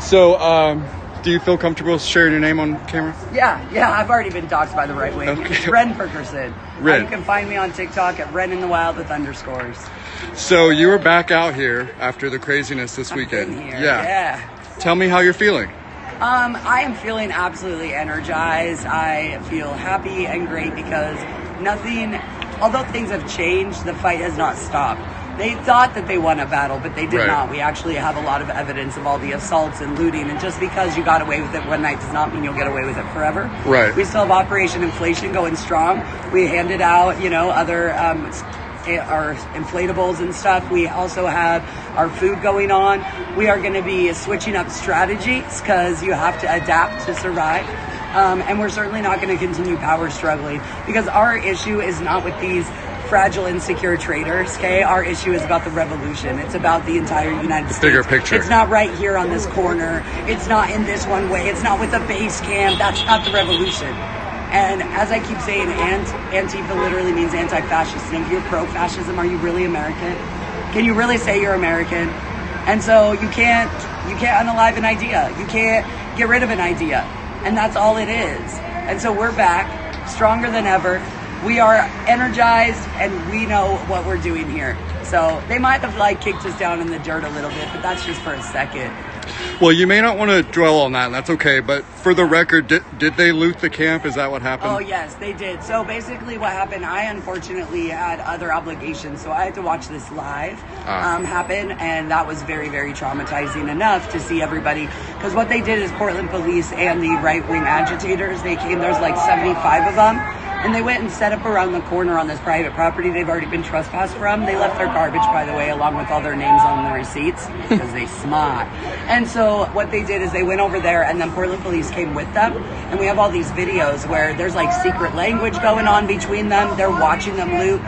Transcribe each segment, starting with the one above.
So, do you feel comfortable sharing your name on camera? Yeah, I've already been doxxed by the right wing. Okay. It's Ren Perkerson. Ren. You can find me on TikTok at Ren in the Wild with underscores. So you were back out here after the craziness this weekend. Been here. Yeah. Tell me how you're feeling. I am feeling absolutely energized. I feel happy and great because although things have changed, the fight has not stopped. They thought that they won a battle, but they did not. We actually have a lot of evidence of all the assaults and looting, and just because you got away with it one night does not mean you'll get away with it forever. Right. We still have Operation Inflation going strong. We handed out, other our inflatables and stuff. We also have our food going on. We are going to be switching up strategies because you have to adapt to survive. And we're certainly not going to continue power struggling because our issue is not with these fragile, insecure traders, okay? Our issue is about the revolution. It's about the entire United States. Bigger picture. It's not right here on this corner. It's not in this one way. It's not with a base camp. That's not the revolution. And as I keep saying, antifa literally means anti-fascist. And if you're pro-fascism, are you really American? Can you really say you're American? And so you can't unalive an idea. You can't get rid of an idea. And that's all it is. And so we're back, stronger than ever. We are energized and we know what we're doing here. So they might have kicked us down in the dirt a little bit, but that's just for a second. Well, you may not want to dwell on that, and that's okay. But for the record, did they loot the camp? Is that what happened? Oh, yes, they did. So basically what happened, I unfortunately had other obligations, so I had to watch this live happen, and that was very, very traumatizing enough to see everybody. Because what they did is Portland police and the right-wing agitators, they came, there's 75 of them. And they went and set up around the corner on this private property they've already been trespassed from. They left their garbage, by the way, along with all their names on the receipts because they smart. And so what they did is they went over there and then Portland police came with them. And we have all these videos where there's secret language going on between them. They're watching them loot.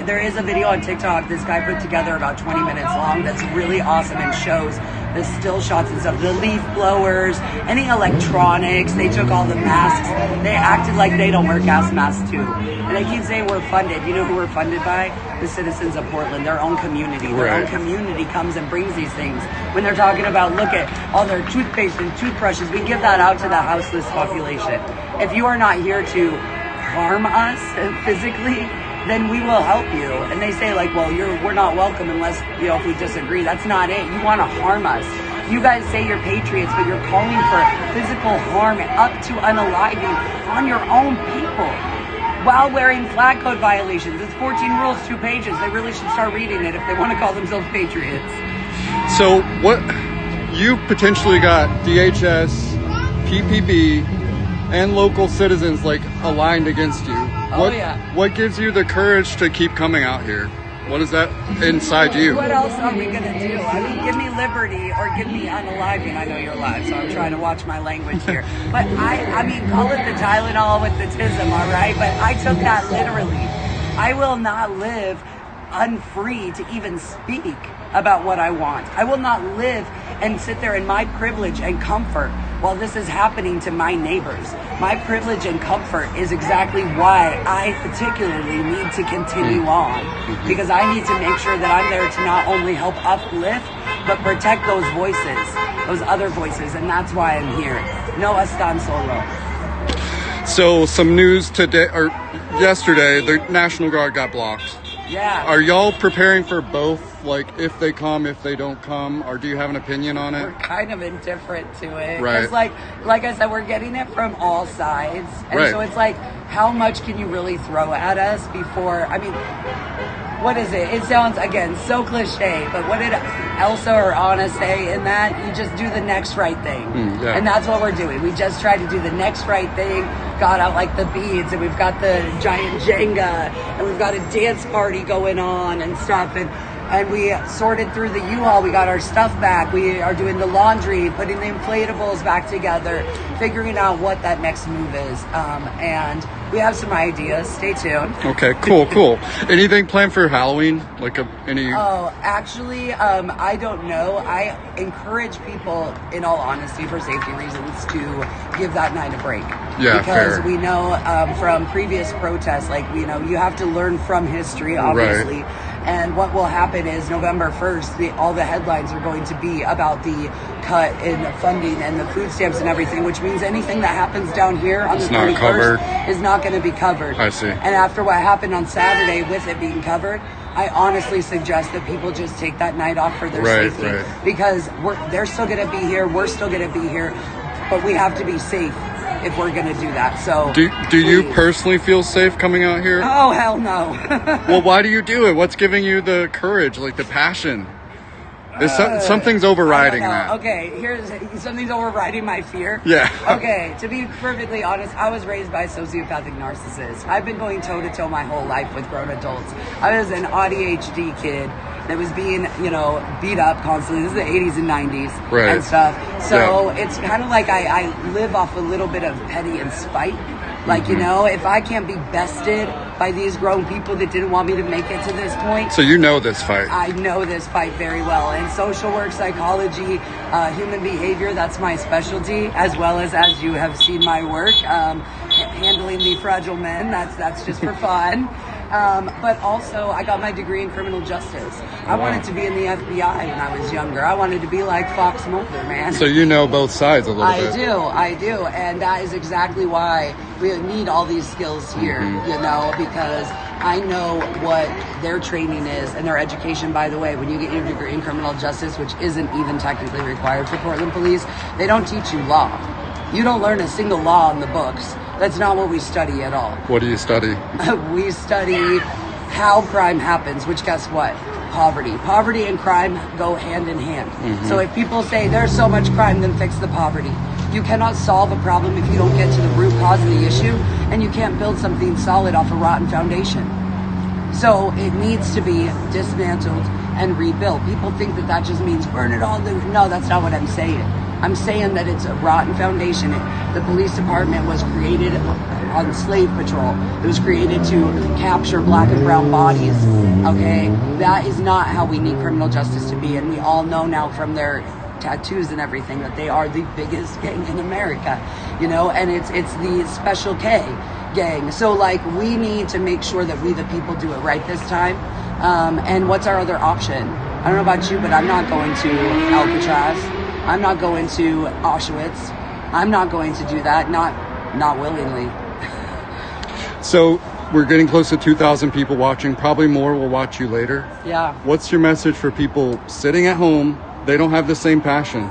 There is a video on TikTok this guy put together about 20 minutes long that's really awesome and shows the still shots and stuff, the leaf blowers, any electronics. They took all the masks. They acted like they don't wear gas masks too. And I keep saying we're funded. You know who we're funded by? The citizens of Portland, their own community. Their own community comes and brings these things. When they're talking about, look at all their toothpaste and toothbrushes, we give that out to the houseless population. If you are not here to harm us physically, then we will help you. And they say we're not welcome unless, if we disagree. That's not it. You want to harm us. You guys say you're patriots, but you're calling for physical harm up to unaliving on your own people while wearing flag code violations. It's 14 rules, 2 pages. They really should start reading it if they want to call themselves patriots. So what, you potentially got DHS, PPB, and local citizens aligned against you. What gives you the courage to keep coming out here? What is that inside you? What else are we going to do? I mean, give me liberty or give me unaliving. I know you're alive, so I'm trying to watch my language here. But I mean, call it the Tylenol with the tism, all right? But I took that literally. I will not live unfree to even speak about what I want. I will not live and sit there in my privilege and comfort while this is happening to my neighbors. My privilege and comfort is exactly why I particularly need to continue on, because I need to make sure that I'm there to not only help uplift, but protect those voices, those other voices, and that's why I'm here. No estan solo. So some news today, or yesterday, the National Guard got blocked. Yeah. Are y'all preparing for both? If they come, if they don't come, or do you have an opinion on it? We're kind of indifferent to it. Right. It's like I said, we're getting it from all sides. And so it's how much can you really throw at us before, what is it? It sounds, again, so cliche, but what did Elsa or Anna say in that? You just do the next right thing. And that's what we're doing. We just try to do the next right thing. Got out the beads, and we've got the giant Jenga, and we've got a dance party going on and stuff. And we sorted through the U-Haul. We got our stuff back. We are doing the laundry, putting the inflatables back together, figuring out what that next move is. And we have some ideas. Stay tuned. Okay, cool. Anything planned for Halloween? Oh, actually, I don't know. I encourage people, in all honesty, for safety reasons, to give that night a break. Yeah, because fair. we know from previous protests, you have to learn from history, obviously. Right. And what will happen is November 1st, all the headlines are going to be about the cut in funding and the food stamps and everything, which means anything that happens down here on the 31st is not going to be covered. I see. And after what happened on Saturday with it being covered, I honestly suggest that people just take that night off for their safety. Because they're still going to be here, we're still going to be here, but we have to be safe if we're going to do that. So do you personally feel safe coming out here? Oh, hell no. Well, why do you do it? What's giving you the courage, like the passion? Something's overriding that. Okay, something's overriding my fear. Yeah. Okay, to be perfectly honest, I was raised by a sociopathic narcissist. I've been going toe-to-toe my whole life with grown adults. I was an ADHD kid that was being, beat up constantly. This is the 80s and 90s and stuff. So it's kind of like I live off a little bit of petty and spite. Like, if I can't be bested by these grown people that didn't want me to make it to this point. So you know this fight. I know this fight very well. And social work, psychology, human behavior, that's my specialty, as well as you have seen my work, handling the fragile men. That's just for fun. But also, I got my degree in criminal justice. I wanted to be in the FBI when I was younger. I wanted to be like Fox Mulder, man. So you know both sides a little bit. I do. And that is exactly why we need all these skills here, because I know what their training is and their education. By the way, when you get your degree in criminal justice, which isn't even technically required for Portland Police, they don't teach you law. You don't learn a single law in the books. That's not what we study at all. What do you study? We study how crime happens, which guess what? Poverty. Poverty and crime go hand in hand. So if people say there's so much crime, then fix the poverty. You cannot solve a problem if you don't get to the root cause of the issue, and you can't build something solid off a rotten foundation. So it needs to be dismantled and rebuilt. People think that just means burn it all. No, that's not what I'm saying. I'm saying that it's a rotten foundation. The police department was created on slave patrol. It was created to capture black and brown bodies, okay? That is not how we need criminal justice to be, and we all know now from their tattoos and everything that they are the biggest gang in America, and it's the Special K gang. So, we need to make sure that we the people do it right this time. And what's our other option? I don't know about you, but I'm not going to Alcatraz. I'm not going to Auschwitz. I'm not going to do that, not willingly. So we're getting close to 2,000 people watching. Probably more will watch you later. Yeah. What's your message for people sitting at home? They don't have the same passion.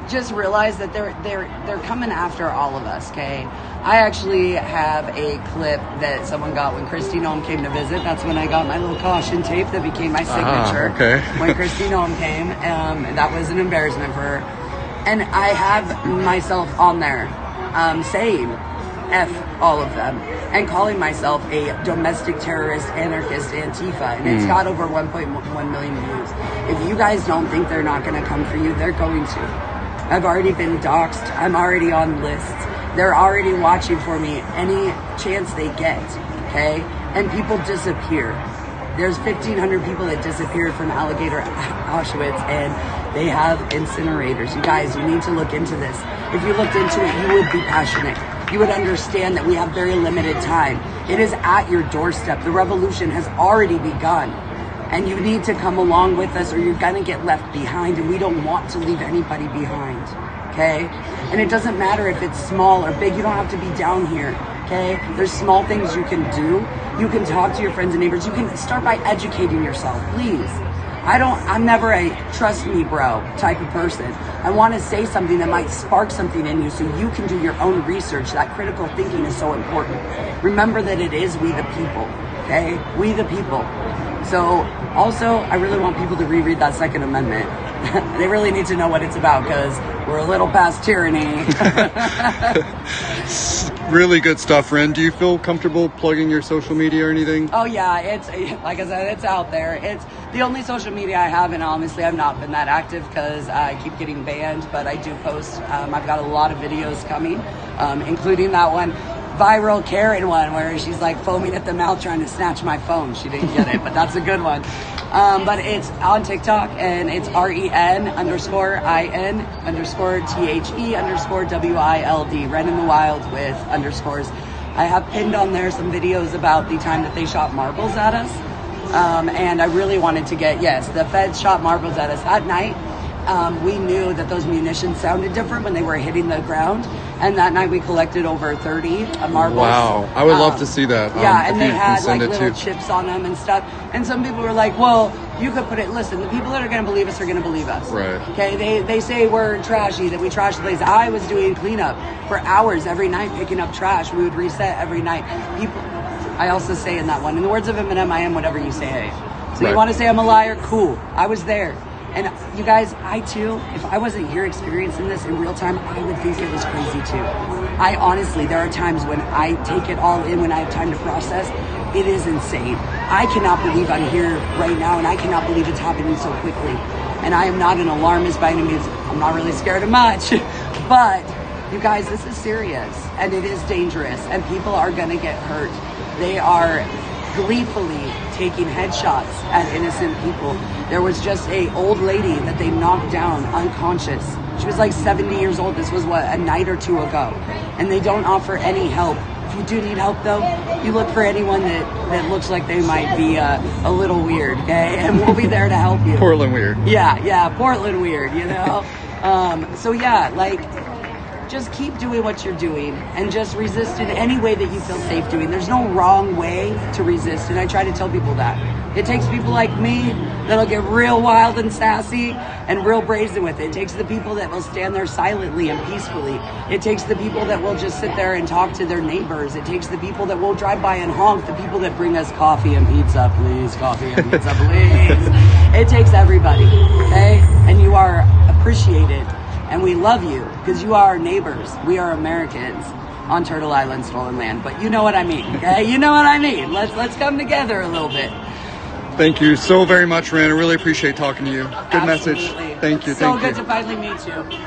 Just realize that they're coming after all of us, okay? I actually have a clip that someone got when Christine Ohm came to visit. That's when I got my little caution tape that became my signature. Okay. When Christine Ohm came, that was an embarrassment for her. And I have myself on there saying F all of them and calling myself a domestic terrorist, anarchist, antifa. And it's got over 1.1 million views. If you guys don't think they're not going to come for you, they're going to. I've already been doxxed. I'm already on lists. They're already watching for me any chance they get, okay? And people disappear. There's 1,500 people that disappeared from Alligator Auschwitz, and they have incinerators. You guys, you need to look into this. If you looked into it, you would be passionate. You would understand that we have very limited time. It is at your doorstep. The revolution has already begun. And you need to come along with us or you're gonna get left behind, and we don't want to leave anybody behind, okay? And it doesn't matter if it's small or big, you don't have to be down here, okay? There's small things you can do. You can talk to your friends and neighbors. You can start by educating yourself, please. I'm never a trust me bro type of person. I wanna say something that might spark something in you so you can do your own research. That critical thinking is so important. Remember that it is we the people, okay? We the people. So, also, I really want people to reread that Second Amendment. They really need to know what it's about because we're a little past tyranny. Really good stuff, Ren. Do you feel comfortable plugging your social media or anything? Oh, yeah. It's, like I said, it's out there. It's the only social media I have, and honestly, I've not been that active because I keep getting banned, but I do post. I've got a lot of videos coming, including that one. Viral Karen one where she's like foaming at the mouth trying to snatch my phone. She didn't get it, but that's a good one. But it's on TikTok and it's REN_IN_THE_WILD, Ren in the Wild with underscores. I have pinned on there some videos about the time that they shot marbles at us. And I really wanted to get, yes, the feds shot marbles at us at night. We knew that those munitions sounded different when they were hitting the ground. And that night we collected over 30 marbles. Wow, I would love to see that. Yeah, and they had like little chips on them and stuff. And some people were like, well, you could put it, listen, the people that are going to believe us are going to believe us. Right. Okay, they say we're trashy, that we trash the place. I was doing cleanup for hours every night, picking up trash. We would reset every night. People, I also say in that one, in the words of Eminem, I am whatever you say. So you want to say I'm a liar? Cool. I was there. And you guys, I too, if I wasn't here experiencing this in real time, I would think it was crazy too. I honestly, there are times when I take it all in, when I have time to process. It is insane. I cannot believe I'm here right now, and I cannot believe it's happening so quickly. And I am not an alarmist by any means. I'm not really scared of much. But you guys, this is serious, and it is dangerous, and people are going to get hurt. They are gleefully taking headshots at innocent people. There was just a old lady that they knocked down unconscious. She was like 70 years old. This was a night or two ago. And they don't offer any help. If you do need help though, you look for anyone that looks like they might be a little weird, okay? And we'll be there to help you. Portland weird. Yeah, Portland weird, you know? So yeah, like, just keep doing what you're doing and just resist in any way that you feel safe doing. There's no wrong way to resist, and I try to tell people that. It takes people like me that'll get real wild and sassy and real brazen with it. It takes the people that will stand there silently and peacefully. It takes the people that will just sit there and talk to their neighbors. It takes the people that will drive by and honk, the people that bring us coffee and pizza, please, coffee and pizza, please. It takes everybody, okay? And you are appreciated. And we love you because you are our neighbors. We are Americans on Turtle Island, stolen land. But you know what I mean, okay? You know what I mean. Let's come together a little bit. Thank you so very much, Rand. I really appreciate talking to you. Good Absolutely. message. Thank you. So good to finally meet you.